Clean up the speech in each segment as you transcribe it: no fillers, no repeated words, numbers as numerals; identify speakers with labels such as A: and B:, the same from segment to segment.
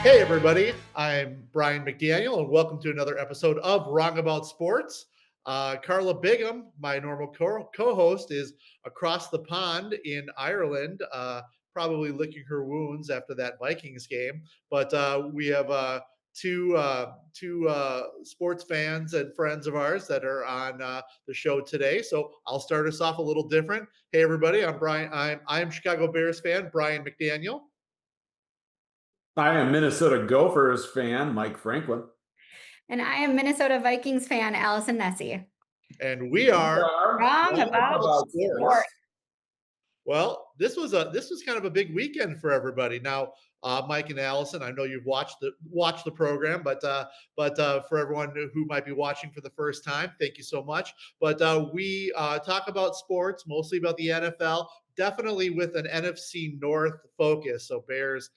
A: Hey, everybody. I'm Brian McDaniel, and welcome to another episode of Wrong About Sports. Karla Bigham, my normal co-host, is across the pond in Ireland, probably licking her wounds after that Vikings game. But we have two sports fans and friends of ours that are on the show today. So I'll start us off a little different. Hey, everybody. I'm Brian. I'm Chicago Bears fan Brian McDaniel.
B: I am Minnesota Gophers fan, Mike Franklin.
C: And I am Minnesota Vikings fan, Alysen Nesse.
A: And we are
C: Wrong about sports.
A: Well, this was kind of a big weekend for everybody. Now, Mike and Alysen, I know you've watched the program, but for everyone who might be watching for the first time, thank you so much. But we talk about sports, mostly about the NFL, definitely with an NFC North focus. So Bears,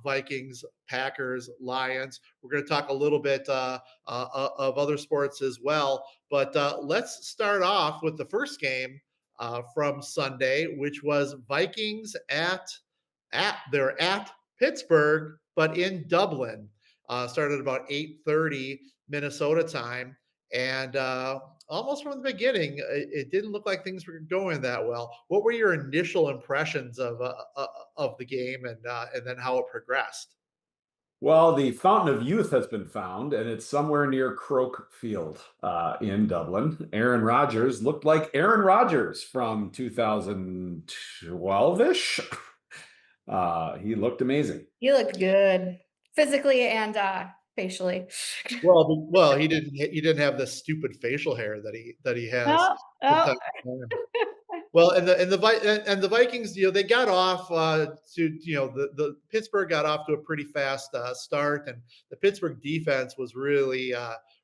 A: Vikings, Packers, Lions. We're going to talk a little bit of other sports as well. But let's start off with the first game from Sunday, which was Vikings they're at Pittsburgh, but in Dublin. Started about 8:30 Minnesota time, and almost from the beginning, it didn't look like things were going that well. What were your initial impressions of the game, and then how it progressed?
B: Well, the Fountain of Youth has been found, and it's somewhere near Croke Field in Dublin. Aaron Rodgers looked like Aaron Rodgers from 2012-ish. He looked amazing.
C: You looked good physically and facially.
A: Well, he didn't have the stupid facial hair that he has. From time to time. Well, and the Vikings, they got off the Pittsburgh got off to a pretty fast start, and the Pittsburgh defense was really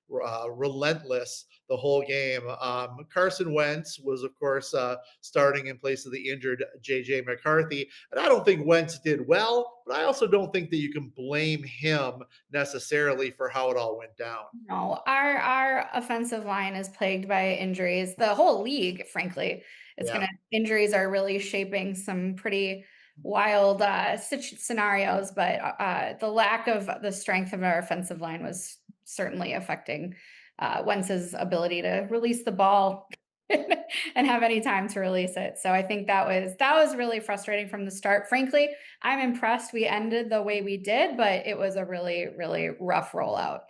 A: relentless the whole game. Carson Wentz was, of course, starting in place of the injured J.J. McCarthy, and I don't think Wentz did well, but I also don't think that you can blame him necessarily for how it all went down.
C: No, our offensive line is plagued by injuries. The whole league, frankly,
A: Yeah.
C: injuries are really shaping some pretty wild scenarios. But the lack of the strength of our offensive line was certainly affecting Wentz's ability to release the ball and have any time to release it. So I think that was really frustrating from the start. Frankly, I'm impressed we ended the way we did, but it was a really, really rough rollout.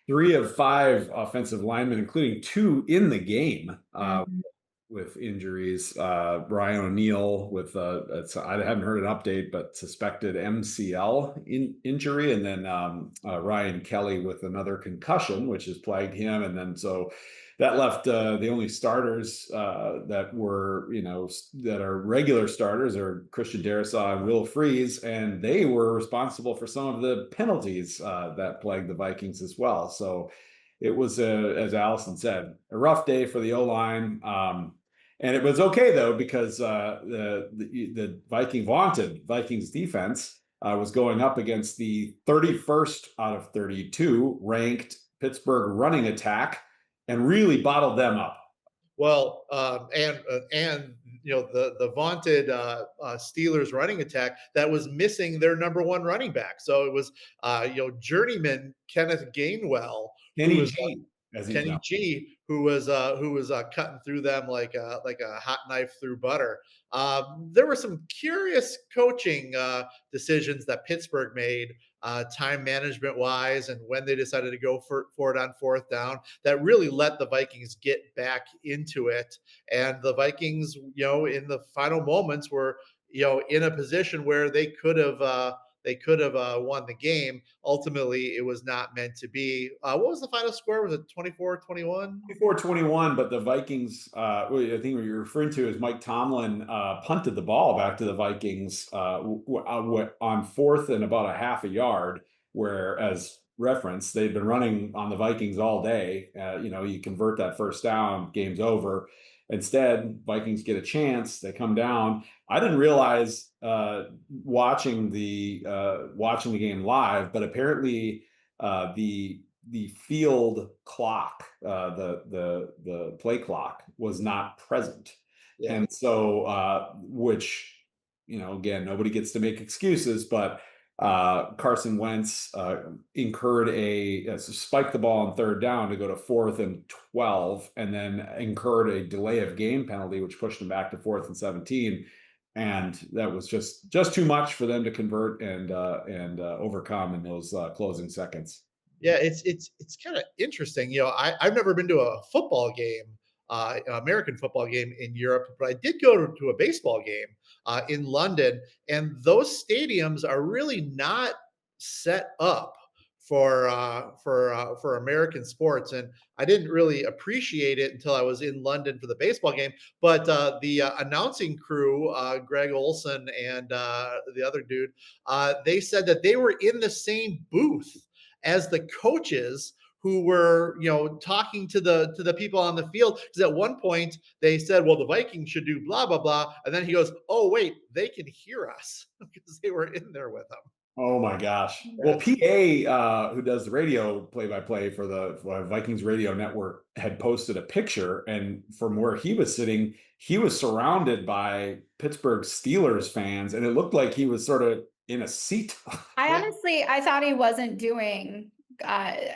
B: 3 of 5 offensive linemen, including 2 in the game,
C: Mhm.
B: with injuries. Brian O'Neill with I haven't heard an update, but suspected MCL injury, and then Ryan Kelly with another concussion, which has plagued him. And then so that left the only starters that were that are regular starters are Christian Darrisaw and Will Freeze, and they were responsible for some of the penalties that plagued the Vikings as well. So it was, as Alysen said, a rough day for the O-line. And it was okay, though, because the Vikings defense was going up against the 31st out of 32 ranked Pittsburgh running attack and really bottled them up.
A: Well, and the vaunted Steelers running attack that was missing their number one running back. So it was journeyman Kenneth Gainwell, who
B: Kenny
A: was
B: G, as he's
A: Kenny
B: known.
A: G, who was cutting through them like a hot knife through butter. There were some curious coaching decisions that Pittsburgh made, time management wise, and when they decided to go for it on fourth down, that really let the Vikings get back into it. And the Vikings, in the final moments, were in a position where they could have won the game. Ultimately, it was not meant to be. What was the final score? Was it 24-21?
B: 24-21, but the Vikings, I think what you're referring to is Mike Tomlin punted the ball back to the Vikings on fourth and about a half a yard, where, as reference, they'd been running on the Vikings all day. You convert that first down, game's over. Instead, Vikings get a chance. They come down. I didn't realize watching the game live, but apparently the field clock, the play clock, was not present.
A: Yeah.
B: And so which again, nobody gets to make excuses, but Carson Wentz incurred spiked the ball on third down to go to 4th and 12, and then incurred a delay of game penalty, which pushed him back to 4th and 17. And that was just too much for them to convert and overcome in those closing seconds.
A: Yeah, it's kind of interesting. I've never been to a football game, American football game in Europe, but I did go to a baseball game in London, and those stadiums are really not set up for American sports. And I didn't really appreciate it until I was in London for the baseball game. But the announcing crew, Greg Olson and the other dude, they said that they were in the same booth as the coaches who were, talking to the people on the field. Because at one point they said, well, the Vikings should do blah blah blah, and then he goes, oh wait, they can hear us because they were in there with them.
B: Oh my gosh. Well,
A: Yes.
B: PA, who does the radio play-by-play for the Vikings radio network, had posted a picture, and from where he was sitting, he was surrounded by Pittsburgh Steelers fans, and it looked like he was sort of in a seat.
C: I thought he wasn't doing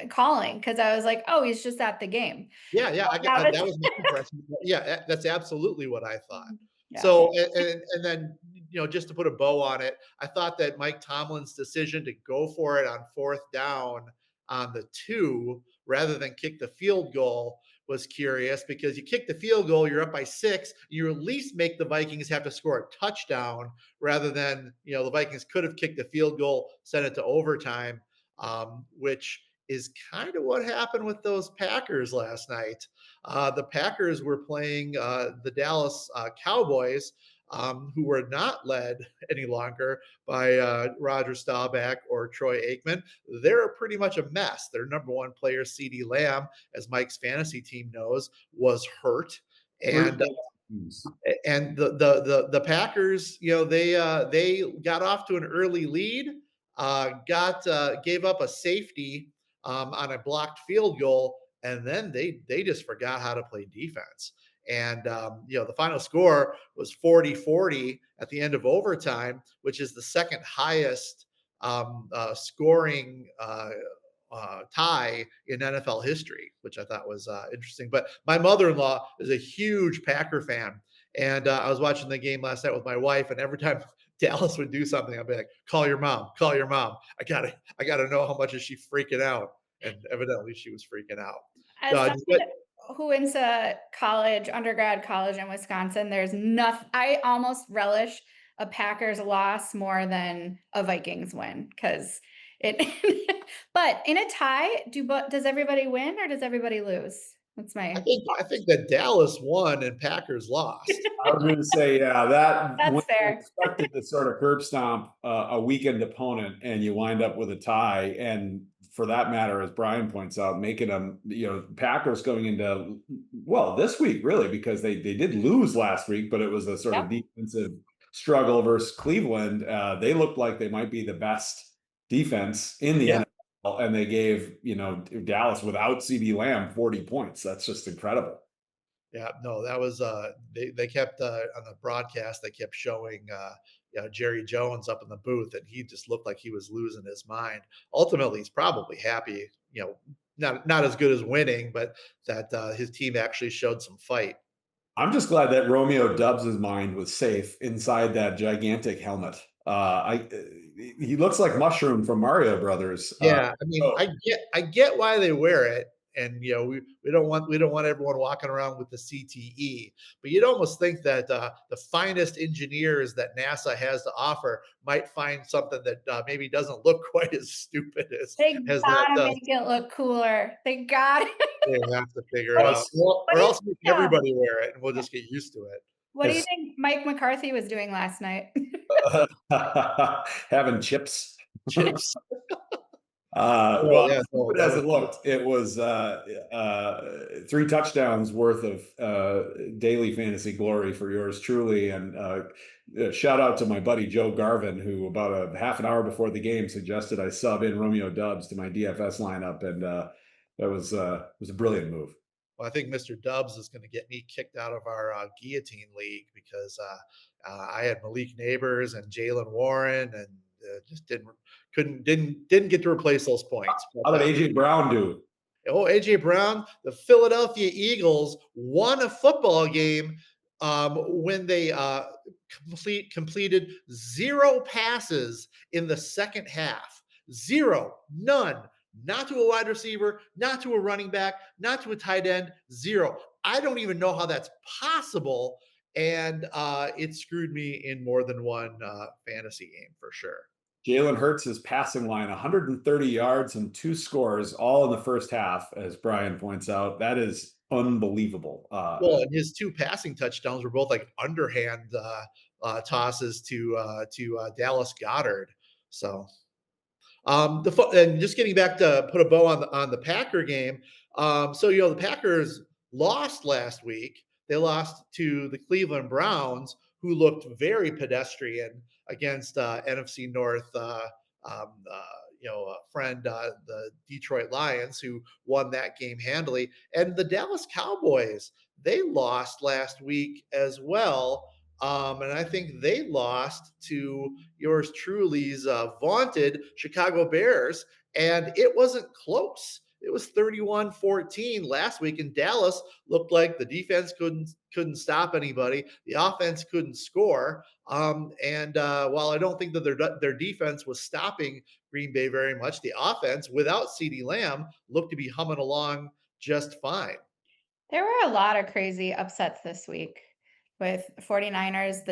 C: calling, because I was like, oh, he's just at the game.
A: Yeah,
C: That was
A: that was my impression. Yeah, that's absolutely what I thought.
C: yeah.
A: So, and then, just to put a bow on it, I thought that Mike Tomlin's decision to go for it on 4th down on the 2 rather than kick the field goal was curious, because you kick the field goal, you're up by 6, you at least make the Vikings have to score a touchdown rather than, the Vikings could have kicked the field goal, sent it to overtime, which is kind of what happened with those Packers last night. The Packers were playing the Dallas Cowboys, who were not led any longer by Roger Staubach or Troy Aikman. They're pretty much a mess. Their number one player, CeeDee Lamb, as Mike's fantasy team knows, was hurt. And the Packers, they got off to an early lead, gave up a safety on a blocked field goal, and then they just forgot how to play defense. And the final score was 40-40 at the end of overtime, which is the second highest scoring tie in NFL history, which I thought was interesting. But my mother-in-law is a huge Packer fan, and I was watching the game last night with my wife, and every time Dallas would do something, I'd be like, "Call your mom, call your mom. I gotta know how much is she freaking out." And evidently, she was freaking out.
C: As
A: Just
C: someone who went to undergrad college in Wisconsin, there's nothing. I almost relish a Packers loss more than a Vikings win, because it. But in a tie, does everybody win or does everybody lose? That's
A: I
C: my.
A: think I think that Dallas won and Packers lost.
B: I was going to say, yeah, that when
C: That's
B: you
C: fair.
B: expected to sort of curb stomp a weakened opponent, and you wind up with a tie, and for that matter, as Brian points out, making them, Packers going into, well, this week really, because they did lose last week, but it was a sort of
C: Yep.
B: defensive struggle versus Cleveland. They looked like they might be the best defense in the
A: Yeah.
B: NFL, and they gave Dallas without CeeDee Lamb 40 points. That's just incredible.
A: Yeah, no, that was they kept on the broadcast, they kept showing Jerry Jones up in the booth, and he just looked like he was losing his mind. Ultimately, he's probably happy, not as good as winning, but that his team actually showed some fight.
B: I'm just glad that Romeo Dubs' mind was safe inside that gigantic helmet. He looks like Mushroom from Mario Brothers.
A: Yeah, I mean,
B: So
A: I get why they wear it, and we don't want everyone walking around with the CTE, but you'd almost think that the finest engineers that NASA has to offer might find something that maybe doesn't look quite as stupid
C: They
A: as that
C: gotta
A: does.
C: make it look cooler. They got it.
A: They have to figure it
C: What do you,
A: out, or,
C: what
A: or
C: do you
A: else make
C: think?
A: everybody wear it, and we'll just get used to it.
C: What do you think Mike McCarthy was doing last night?
B: having chips.
A: Chips. Oh
B: Well,
A: yeah, no,
B: stupid
A: that
B: as
A: was
B: it looked, it was 3 touchdowns worth of daily fantasy glory for yours truly. And shout out to my buddy Joe Garvin, who about a half an hour before the game suggested I sub in Romeo Dubs to my DFS lineup, and that was a brilliant move.
A: Well, I think Mr. Dubs is going to get me kicked out of our guillotine league because I had Malik Neighbors and Jalen Warren and just didn't get to replace those points.
B: How
A: But,
B: did AJ Brown do?
A: AJ Brown, the Philadelphia Eagles won a football game when they completed 0 passes in the second half. 0, none. Not to a wide receiver, not to a running back, not to a tight end. 0. I don't even know how that's possible, and it screwed me in more than one fantasy game for sure.
B: Jalen Hurts' passing line, 130 yards and 2 scores, all in the first half, as Brian points out. That is unbelievable.
A: Well, and his 2 passing touchdowns were both like underhand tosses to Dallas Goddard. So and just getting back to put a bow on the Packer game. So the Packers lost last week. They lost to the Cleveland Browns, who looked very pedestrian against NFC North. Friend, the Detroit Lions, who won that game handily, and the Dallas Cowboys. They lost last week as well. And I think they lost to yours truly's vaunted Chicago Bears, and it wasn't close. It was 31-14 last week, and Dallas looked like the defense couldn't stop anybody. The offense couldn't score. And while I don't think that their defense was stopping Green Bay very much, the offense without CeeDee Lamb looked to be humming along just fine.
C: There were a lot of crazy upsets this week with 49ers.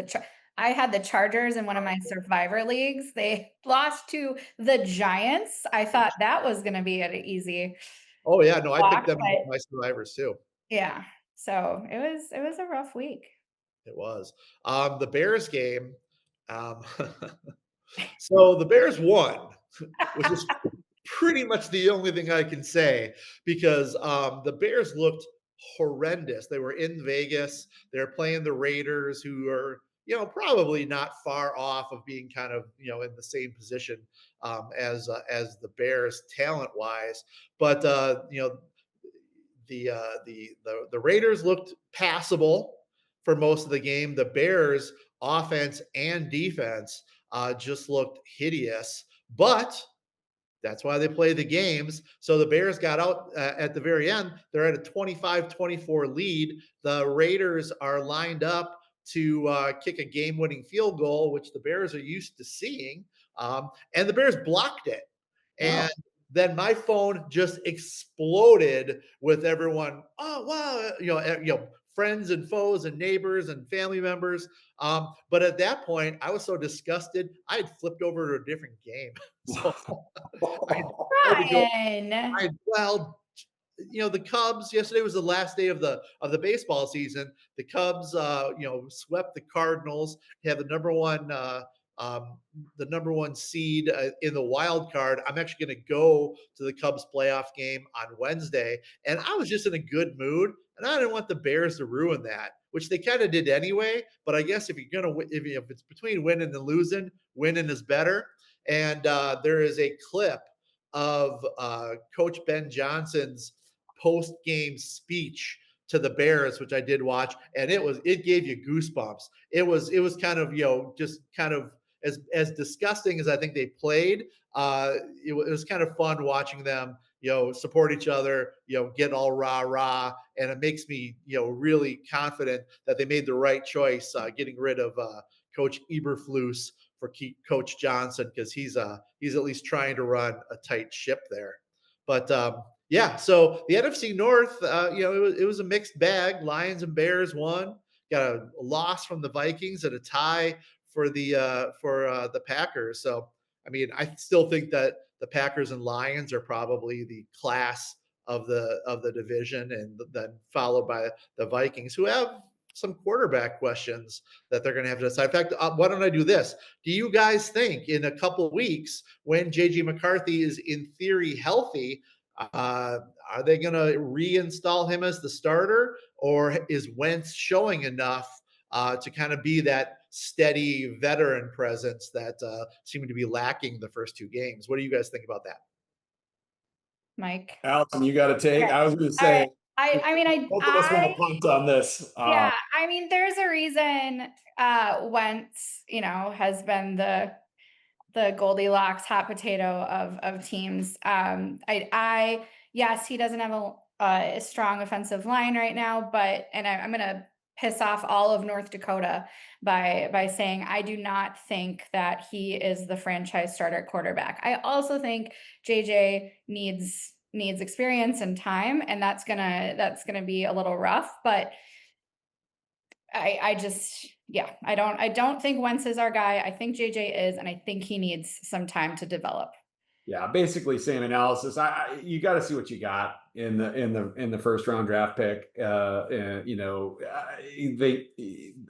C: I had the Chargers in one of my survivor leagues. They lost to the Giants. I thought that was going to be an easy
A: Oh yeah, no, I picked
C: walk,
A: them in
C: but
A: my survivors too.
C: yeah. So it was a rough week.
A: It was. The Bears game. Um, so the Bears won, which is pretty much the only thing I can say because the Bears looked horrendous. They were in Vegas. They're playing the Raiders, who are probably not far off of being kind of in the same position as the Bears talent wise. But the Raiders looked passable for most of the game. The Bears offense and defense just looked hideous, but that's why they play the games. So the Bears got out at the very end. They're at a 25-24 lead. The Raiders are lined up to kick a game-winning field goal, which the Bears are used to seeing. And the Bears blocked it. And then my phone just exploded with everyone. Oh, wow. Friends and foes and neighbors and family members. But at that point, I was so disgusted, I had flipped over to a different game. So
C: Ryan.
A: well, the Cubs. Yesterday was the last day of the baseball season. The Cubs, swept the Cardinals. Have the number one seed in the wild card. I'm actually going to go to the Cubs playoff game on Wednesday, and I was just in a good mood, and I didn't want the Bears to ruin that, which they kind of did anyway. But I guess if you're gonna, if it's between winning and losing, winning is better. And there is a clip of Coach Ben Johnson's post-game speech to the Bears, which I did watch, and it gave you goosebumps. It was kind of just kind of as disgusting as I think they played. It was kind of fun watching them support each other, get all rah rah, and it makes me really confident that they made the right choice getting rid of Coach Eberflus for Coach Johnson, because he's at least trying to run a tight ship there. But yeah, so the NFC North, it was a mixed bag. Lions and Bears won. Got a loss from the Vikings and a tie for the Packers. So I mean, I still think that the Packers and Lions are probably the class of the division, and then followed by the Vikings, who have some quarterback questions that they're going to have to decide. In fact, why don't I do this? Do you guys think in a couple of weeks, when JJ McCarthy is in theory healthy, are they going to reinstall him as the starter, or is Wentz showing enough to kind of be that steady veteran presence that seemed to be lacking the first 2 games? What do you guys think about that?
C: Mike.
B: Alysen, you got to take.
C: Okay.
B: I was going to
C: All right.
B: say,
C: I mean,
B: both of us want to punt on this.
C: yeah, I mean, there's a reason Wentz, has been the the Goldilocks hot potato of teams. Yes, he doesn't have a strong offensive line right now, but I'm gonna piss off all of North Dakota by saying I do not think that he is the franchise starter quarterback. I also think JJ needs experience and time, and that's gonna be a little rough, but I don't think Wentz is our guy. I think JJ is, and I think he needs some time to develop.
B: Yeah, basically same analysis. You got to see what you got in the first round draft pick. And,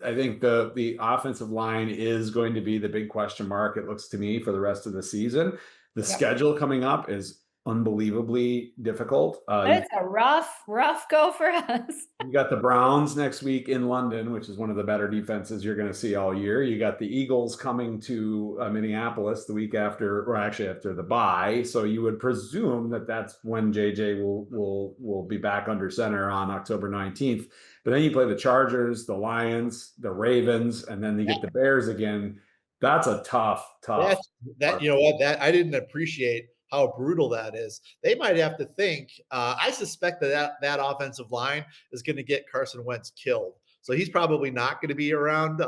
B: I think the offensive line is going to be the big question mark. It looks to me for the rest of the season. The schedule coming up is unbelievably difficult.
C: It's a rough go for us.
B: You got the Browns next week in London, which is one of the better defenses you're going to see all year. You got the Eagles coming to Minneapolis the week after, or actually after the bye. So you would presume that that's when JJ will be back under center on October 19th. But then you play the Chargers, the Lions, the Ravens, and then you get the Bears again. That's a tough.
A: That you know what, that I didn't appreciate how brutal that is. They might have to think. I suspect that offensive line is going to get Carson Wentz killed. So he's probably not going to be around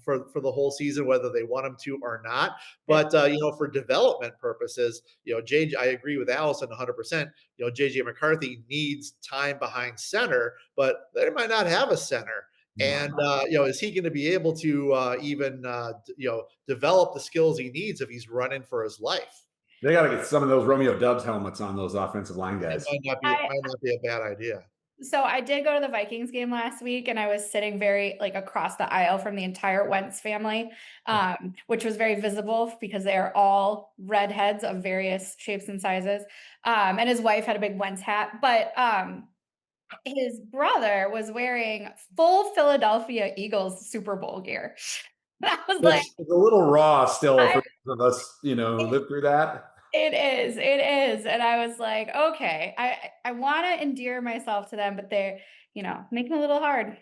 A: for the whole season, whether they want him to or not. But for development purposes, JJ, I agree with Alysen 100%. JJ McCarthy needs time behind center, but they might not have a center. And is he going to be able to even develop the skills he needs if he's running for his life?
B: They got to get some of those Romeo Dubs helmets on those offensive line guys.
A: It might not be a bad idea.
C: So I did go to the Vikings game last week, and I was sitting very across the aisle from the entire Wentz family, which was very visible because they are all redheads of various shapes and sizes. And his wife had a big Wentz hat, but his brother was wearing full Philadelphia Eagles Super Bowl gear. I was
B: it's a little raw still for those of us, live through that.
C: It is. And I was like, okay, I want to endear myself to them, but they're, making it a little hard.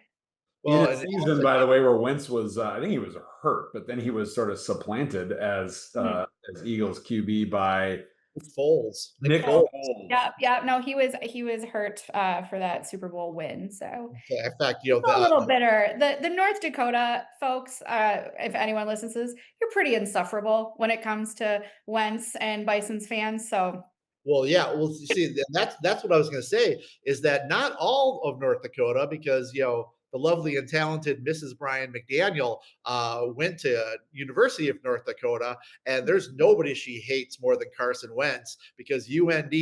B: Well, in a season, by the way, where Wentz was, I think he was hurt, but then he was sort of supplanted as Eagles QB by
A: Foles.
B: Nick Foles.
C: Yeah. No, he was hurt for that Super Bowl win. So
A: in fact,
C: a little bitter. The North Dakota folks, if anyone listens to this, you're pretty insufferable when it comes to Wentz and Bison's fans. So
A: well, yeah. Well, see, that's what I was going to say is that not all of North Dakota, because the lovely and talented Mrs. Brian McDaniel went to University of North Dakota, and there's nobody she hates more than Carson Wentz because UND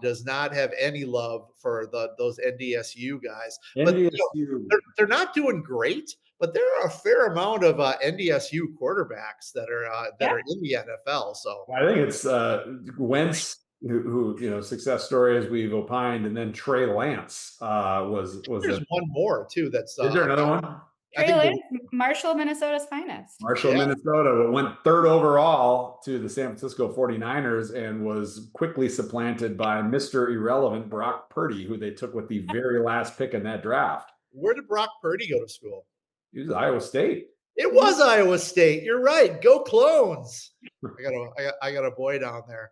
A: does not have any love for those NDSU guys.
B: NDSU.
A: But they're not doing great, but there are a fair amount of NDSU quarterbacks that are in the NFL. So
B: I think it's Wentz. Who success story as we've opined, and then Trey Lance was
A: there's one more too. Is
B: there another one?
C: Trey Lance, Marshall, Minnesota's finest.
B: Minnesota went third overall to the San Francisco 49ers and was quickly supplanted by Mr. Irrelevant Brock Purdy, who they took with the very last pick in that draft.
A: Where did Brock Purdy go to school?
B: He was Iowa State.
A: It was Iowa State. You're right. Go Clones. I got a boy down there.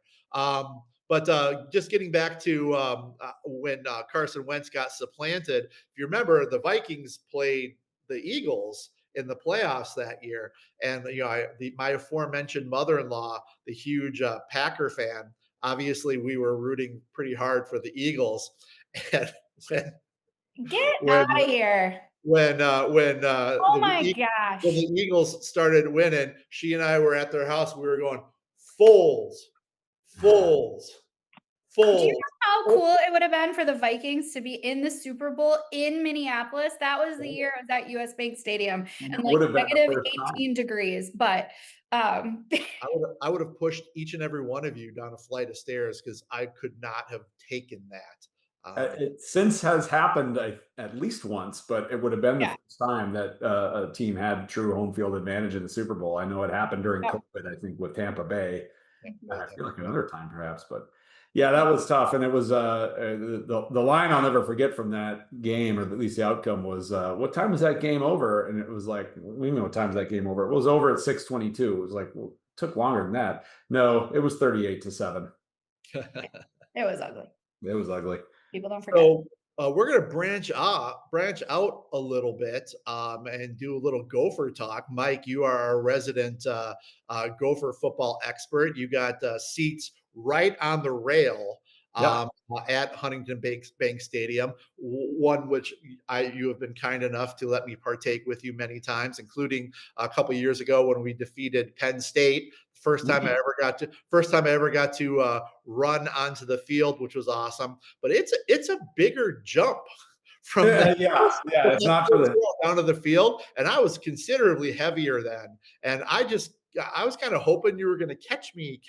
A: But just getting back to when Carson Wentz got supplanted, if you remember, the Vikings played the Eagles in the playoffs that year. And, my aforementioned mother-in-law, the huge Packer fan, obviously we were rooting pretty hard for the Eagles. And
C: get out of here.
A: When
C: gosh,
A: when the Eagles started winning, she and I were at their house. We were going, Foles. Do
C: you know how cool it would have been for the Vikings to be in the Super Bowl in Minneapolis? That was the year of that US Bank Stadium and negative 18 degrees. But
A: I would have pushed each and every one of you down a flight of stairs because I could not have taken that.
B: It since has happened at least once, but it would have been the first time that a team had true home field advantage in the Super Bowl. I know it happened during COVID, I think, with Tampa Bay. I feel like another time perhaps, but yeah, that was tough. And it was the line I'll never forget from that game, or at least the outcome was, what time was that game over? And it was like, we know what time is that game over? It was over at 6:22. It was like, well, took longer than that. No, it was 38-7.
C: It was ugly.
B: It was ugly.
C: People don't forget.
A: So we're going to branch out a little bit and do a little Gopher talk. Mike, you are our resident Gopher football expert. You got seats right on the rail
B: Yep.
A: at Huntington Bank Stadium, one which you have been kind enough to let me partake with you many times, including a couple years ago when we defeated Penn State. First time I ever got to run onto the field, which was awesome. But it's a bigger jump from
B: Yeah,
A: that
B: yeah, yeah. It's not for the
A: down to the field, and I was considerably heavier then, and I was kind of hoping you were going to catch me,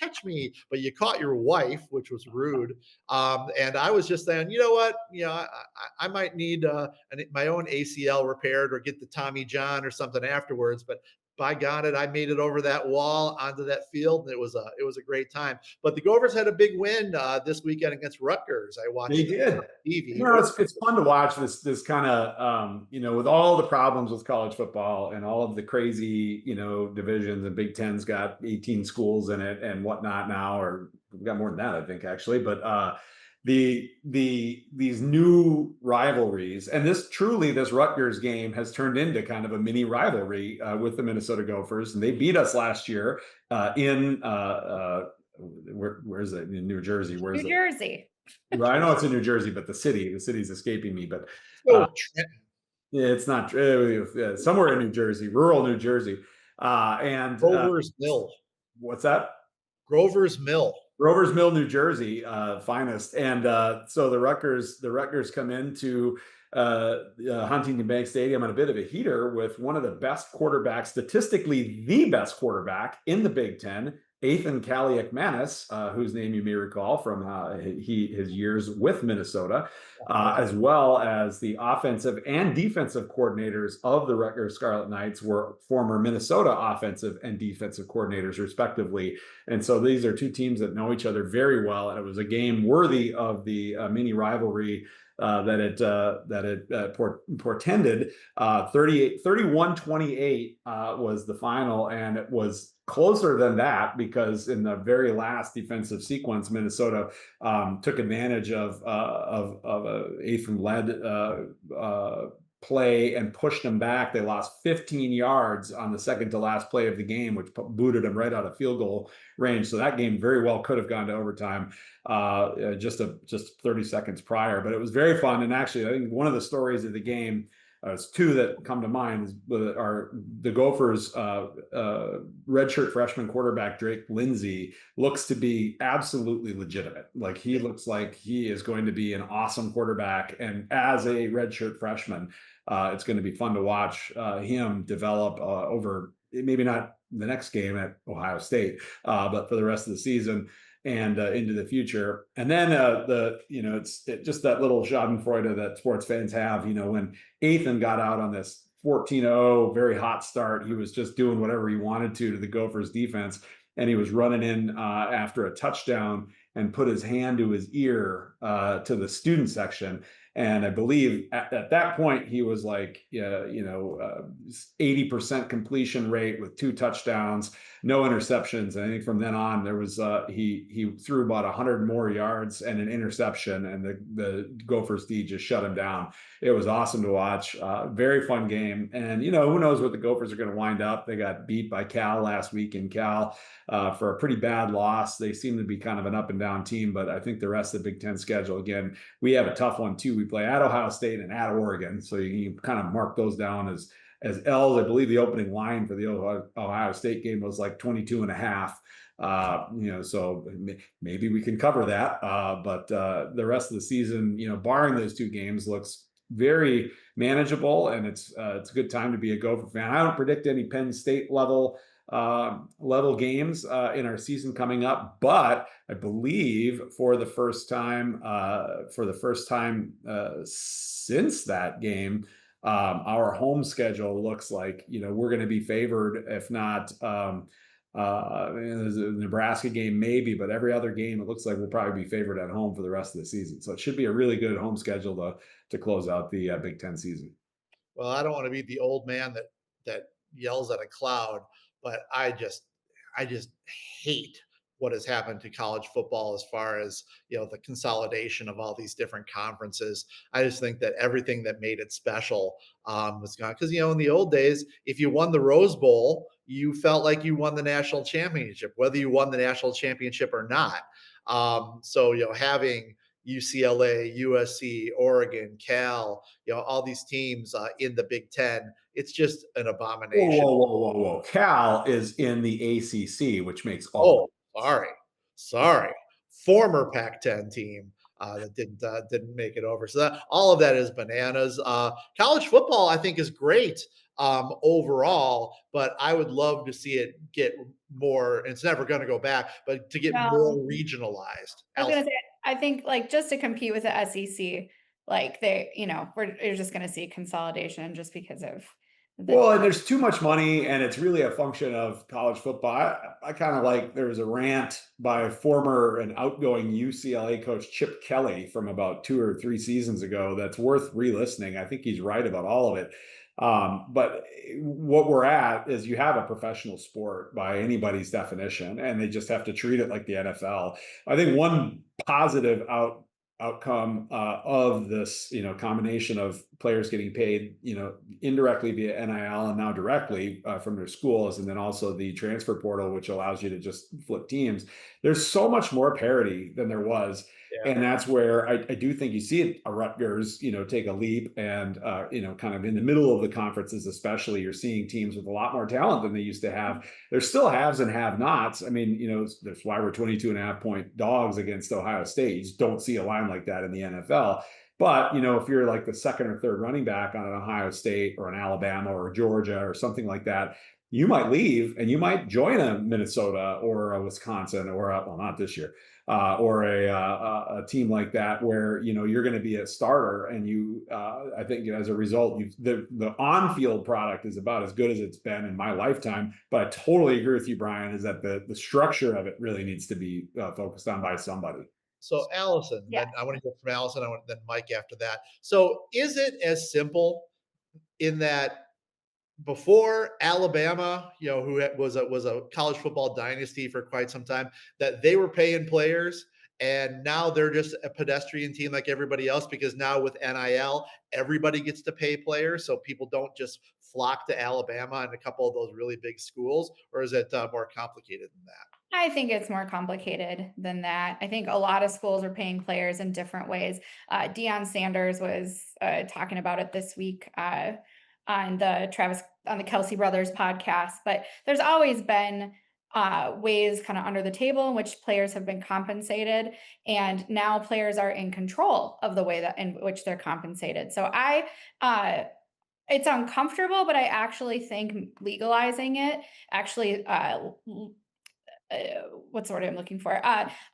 A: but you caught your wife, which was rude. And I was just saying, you know what, I might need my own ACL repaired or get the Tommy John or something afterwards, but by God, I made it over that wall onto that field, and it was a great time. But the Gophers had a big win this weekend against Rutgers. I
B: They
A: watched it
B: did.
A: on TV.
B: It's fun to watch this kind of with all the problems with college football and all of the crazy divisions, and Big Ten's got 18 schools in it and whatnot now, or we've got more than that, I think, actually. But these new rivalries, and this Rutgers game has turned into kind of a mini rivalry with the Minnesota Gophers, and they beat us last year in where is it, in New Jersey? Where is
C: New
B: it?
C: Jersey.
B: Well, I know it's in New Jersey, but the city's escaping me. But
A: Oh,
B: yeah, it's not somewhere in New Jersey, rural New Jersey. And
A: Grover's Mill.
B: what's that?
A: Grover's Mill.
B: Grover's Mill, New Jersey, finest. And so the Rutgers come into Huntington Bank Stadium on a bit of a heater with one of the best quarterbacks, statistically the best quarterback in the Big Ten, Ethan Kaliakmanis, whose name you may recall from his years with Minnesota, as well as the offensive and defensive coordinators of the Rutgers Scarlet Knights were former Minnesota offensive and defensive coordinators, respectively. And so these are two teams that know each other very well, and it was a game worthy of the mini rivalry that it portended. 31-28 was the final, and it was closer than that because in the very last defensive sequence, Minnesota took advantage of a Ethan-led play and pushed them back. They lost 15 yards on the second to last play of the game, which booted them right out of field goal range. So that game very well could have gone to overtime just 30 seconds prior. But it was very fun. And actually, I think one of the stories of the game, it's two that come to mind, are the Gophers' redshirt freshman quarterback, Drake Lindsay, looks to be absolutely legitimate. Like, he looks like he is going to be an awesome quarterback. And as a redshirt freshman, it's going to be fun to watch him develop over, maybe not the next game at Ohio State, but for the rest of the season and into the future. And then it's just that little schadenfreude that sports fans have, when Ethan got out on this 14-0 very hot start. He was just doing whatever he wanted to the Gophers defense, and he was running in after a touchdown and put his hand to his ear to the student section. And I believe at that point he was like, 80% completion rate with 2 touchdowns, no interceptions. And I think from then on there was he threw about 100 more yards and an interception, and the Gophers D just shut him down. It was awesome to watch. Very fun game. And who knows what the Gophers are going to wind up. They got beat by Cal last week in Cal for a pretty bad loss. They seem to be kind of an up and down team, but I think the rest of the Big Ten schedule, again, we have a tough one too. We play at Ohio State and at Oregon, so you kind of mark those down as L's. I believe the opening line for the Ohio State game was like 22.5. So maybe we can cover that. But the rest of the season, barring those 2 games, looks very manageable, and it's a good time to be a Gopher fan. I don't predict any Penn State level games in our season coming up, but I believe for the first time since that game, our home schedule looks like we're going to be favored, if not the Nebraska game maybe, but every other game it looks like we'll probably be favored at home for the rest of the season. So it should be a really good home schedule to close out the Big Ten season.
A: Well, I don't want to be the old man that yells at a cloud, but I I just hate what has happened to college football as far as the consolidation of all these different conferences. I just think that everything that made it special was gone. Because in the old days, if you won the Rose Bowl, you felt like you won the national championship, whether you won the national championship or not. So having UCLA, USC, Oregon, Cal, all these teams in the Big Ten, it's just an
B: Whoa,
A: abomination.
B: whoa, whoa, whoa, whoa. Cal is in the ACC, which makes all.
A: Oh, sorry. Former Pac-10 team that didn't make it over. So that all of that is bananas. College football, I think, is great overall, but I would love to see it get more. And it's never going to go back, but to get more
C: No,
A: regionalized.
C: I was gonna say, I think like just to compete with the SEC, like you're just gonna see consolidation just because of the
B: Well, and there's too much money, and it's really a function of college football. I kind of like there was a rant by former and outgoing UCLA coach Chip Kelly from about 2 or 3 seasons ago that's worth re-listening. I think he's right about all of it. But what we're at is you have a professional sport by anybody's definition, and they just have to treat it like the NFL. I think one positive outcome of this, combination of players getting paid, indirectly via NIL and now directly from their schools, and then also the transfer portal, which allows you to just flip teams. There's so much more parity than there was.
A: Yeah.
B: And that's where I do think you see it, a Rutgers, take a leap, and kind of in the middle of the conferences, especially, you're seeing teams with a lot more talent than they used to have. There's still haves and have-nots. I mean, that's why we're 22.5-point dogs against Ohio State. You just don't see a line like that in the NFL. But, if you're like the second or third running back on an Ohio State or an Alabama or Georgia or something like that, you might leave and you might join a Minnesota or a Wisconsin or well, not this year, or a team like that where you're going to be a starter, and I think as a result, the on-field product is about as good as it's been in my lifetime. But I totally agree with you, Brian, is that the structure of it really needs to be focused on by somebody.
A: So Alysen,
C: yeah.
A: then I want to go from Alysen. I want then Mike after that. So is it as simple in that before Alabama, who was a college football dynasty for quite some time, that they were paying players, and now they're just a pedestrian team like everybody else, because now with NIL, everybody gets to pay players, so people don't just flock to Alabama and a couple of those really big schools, or is it more complicated than that?
C: I think it's more complicated than that. I think a lot of schools are paying players in different ways. Deion Sanders was talking about it this week on the Kelsey Brothers podcast. But there's always been ways kind of under the table in which players have been compensated, and now players are in control of the way that in which they're compensated. So it's uncomfortable, but I actually think legalizing it actually what's the word I'm looking for?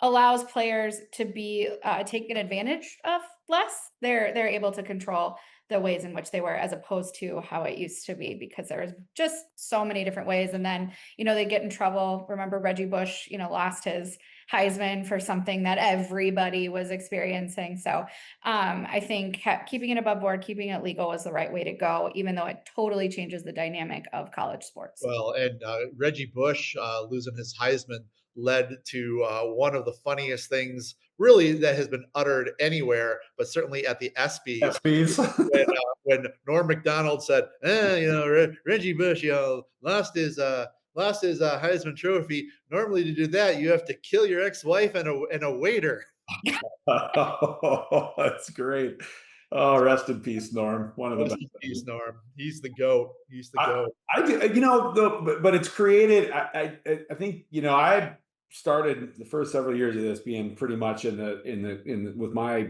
C: Allows players to be taken advantage of less. They're able to control the ways in which they were, as opposed to how it used to be, because there was just so many different ways. And then they get in trouble. Remember Reggie Bush, lost his Heisman for something that everybody was experiencing. So I think keeping it above board, keeping it legal was the right way to go, even though it totally changes the dynamic of college sports.
A: Well, and Reggie Bush losing his Heisman led to one of the funniest things, really, that has been uttered anywhere, but certainly at the ESPYS,
B: SBs.
A: when Norm Macdonald said, Reggie Bush, lost his Heisman Trophy. Normally, to do that, you have to kill your ex-wife and a waiter.
B: Oh, that's great. Oh, rest in peace, Norm. One of the
A: Rest
B: best.
A: in peace, Norm. He's the goat. He's the goat.
B: I do, but it's created. I think I started the first several years of this being pretty much in the with my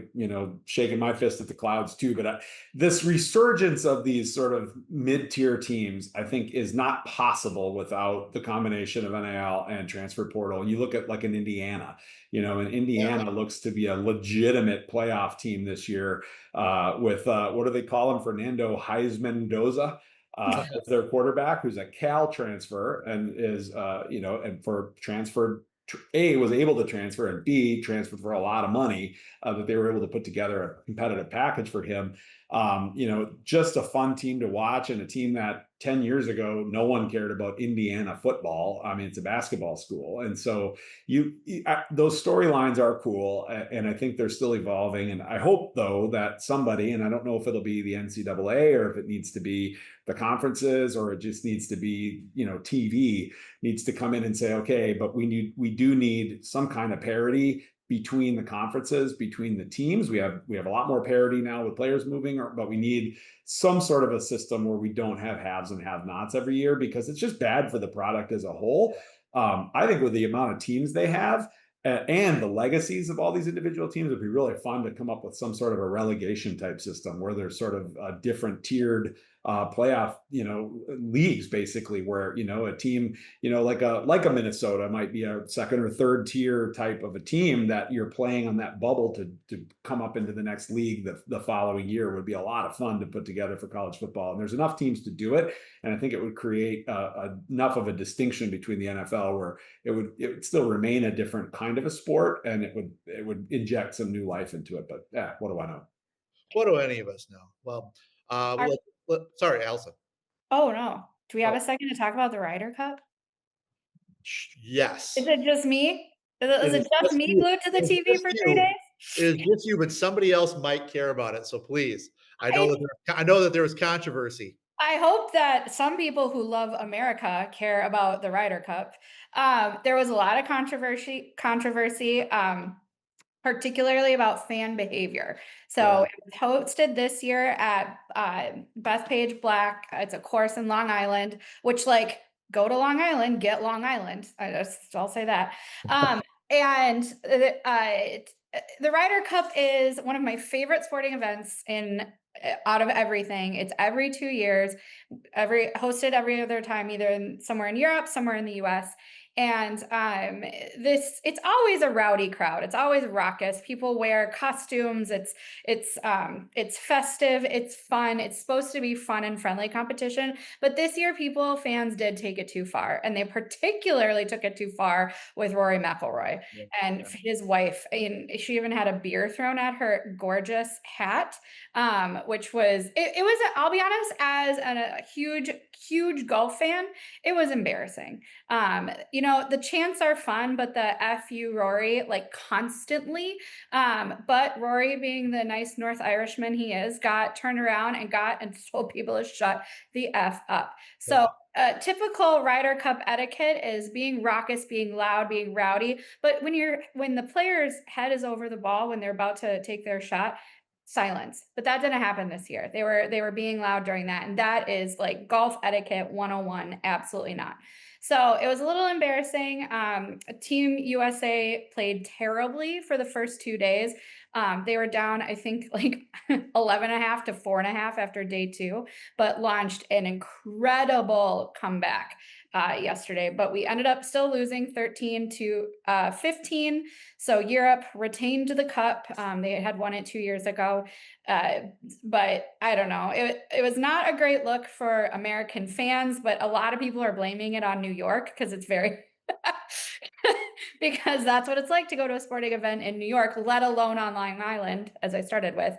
B: shaking my fist at the clouds too. But this resurgence of these sort of mid-tier teams, I think, is not possible without the combination of NIL and transfer portal. You look at like an Indiana, and Indiana looks to be a legitimate playoff team this year with what do they call him, Fernando Heisman Doza. With their quarterback, who's a Cal transfer and is, and for transferred, A, was able to transfer, and B, transferred for a lot of money, that they were able to put together a competitive package for him. Just a fun team to watch, and a team that 10 years ago, no one cared about Indiana football. I mean, it's a basketball school. And so those storylines are cool. And I think they're still evolving. And I hope, though, that somebody, and I don't know if it'll be the NCAA or if it needs to be the conferences or it just needs to be, TV, needs to come in and say, okay, but we do need some kind of parity between the conferences, between the teams. We have a lot more parity now with players moving, but we need some sort of a system where we don't have haves and have-nots every year, because it's just bad for the product as a whole. I think with the amount of teams they have and the legacies of all these individual teams, it'd be really fun to come up with some sort of a relegation type system where there's sort of different tiered playoff, leagues, basically, where, a team, like a Minnesota might be a second or third tier type of a team that you're playing on that bubble to come up into the next league the following year. Would be a lot of fun to put together for college football. And there's enough teams to do it. And I think it would create enough of a distinction between the NFL where it would still remain a different kind of a sport, and it would inject some new life into it. But yeah, what do I know?
A: What do any of us know? Well,
C: Are-
A: sorry, Alysen.
C: Oh, no. Do we have
A: Oh.
C: a second to talk about the Ryder Cup?
A: Yes.
C: Is it just me? Is it just me
A: you.
C: glued to the
A: It is
C: TV
A: just
C: for
A: you.
C: 3 days?
A: It is just you, but somebody else might care about it. So please, I
C: I
A: know that there was controversy.
C: I hope that some people who love America care about the Ryder Cup. There was a lot of controversy, particularly about fan behavior. So
A: Yeah.
C: it was hosted this year at Bethpage Black. It's a course in Long Island, which, like, go to Long Island, get Long Island. I'll say that. And the Ryder Cup is one of my favorite sporting events out of everything. It's every 2 years, hosted every other time, either somewhere in Europe, somewhere in the US. And it's always a rowdy crowd. It's always raucous. People wear costumes. It's festive. It's fun. It's supposed to be fun and friendly competition. But this year, fans did take it too far, and they particularly took it too far with Rory McIlroy and his wife. And she even had a beer thrown at her gorgeous hat, which was it was. I'll be honest, as a huge golf fan, it was embarrassing. The chants are fun, but the F you Rory, like, constantly. But Rory, being the nice North Irishman he is, got turned around and told people to shut the F up. So typical Ryder Cup etiquette is being raucous, being loud, being rowdy. But when the player's head is over the ball, when they're about to take their shot, silence. But that didn't happen this year. They were being loud during that. And that is like golf etiquette 101. Absolutely not. So it was a little embarrassing. Team USA played terribly for the first 2 days. They were down, I think, like 11.5 to 4.5 after day 2, but launched an incredible comeback yesterday. But we ended up still losing 13 to 15. So Europe retained the cup. They had won it 2 years ago. But I don't know. It was not a great look for American fans, but a lot of people are blaming it on New York because it's very because that's what it's like to go to a sporting event in New York, let alone on Long Island, as I started with.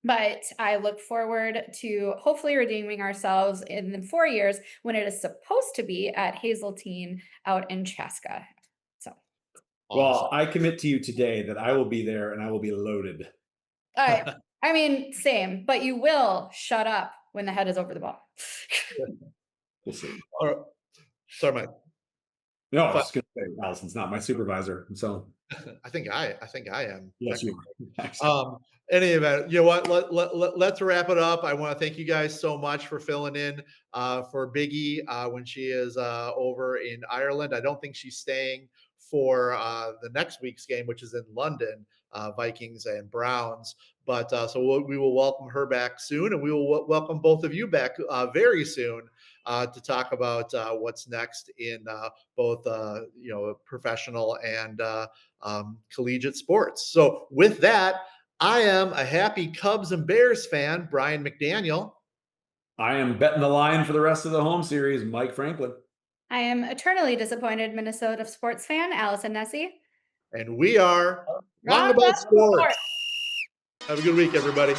C: But I look forward to hopefully redeeming ourselves in the 4 years when it is supposed to be at Hazeltine out in Chaska. So,
B: well, I commit to you today that I will be there and I will be loaded.
C: I mean, same, but you will shut up when the head is over the ball.
B: We'll see.
A: Sorry, Mike.
B: No, I was going to say Alyson's not my supervisor, so
A: I think I am.
B: yes, you are.
A: Any event, you know what? Let's wrap it up. I want to thank you guys so much for filling in for Biggie when she is over in Ireland. I don't think she's staying for the next week's game, which is in London, Vikings and Browns. But so we will welcome her back soon, and we will welcome both of you back very soon to talk about what's next in both professional and collegiate sports. So with that, I am a happy Cubs and Bears fan, Brian McDaniel.
B: I am betting the line for the rest of the home series, Mike Franklin.
C: I am eternally disappointed Minnesota sports fan, Alysen Nesse.
A: And we are Wrong About Sports. Have a good week, everybody.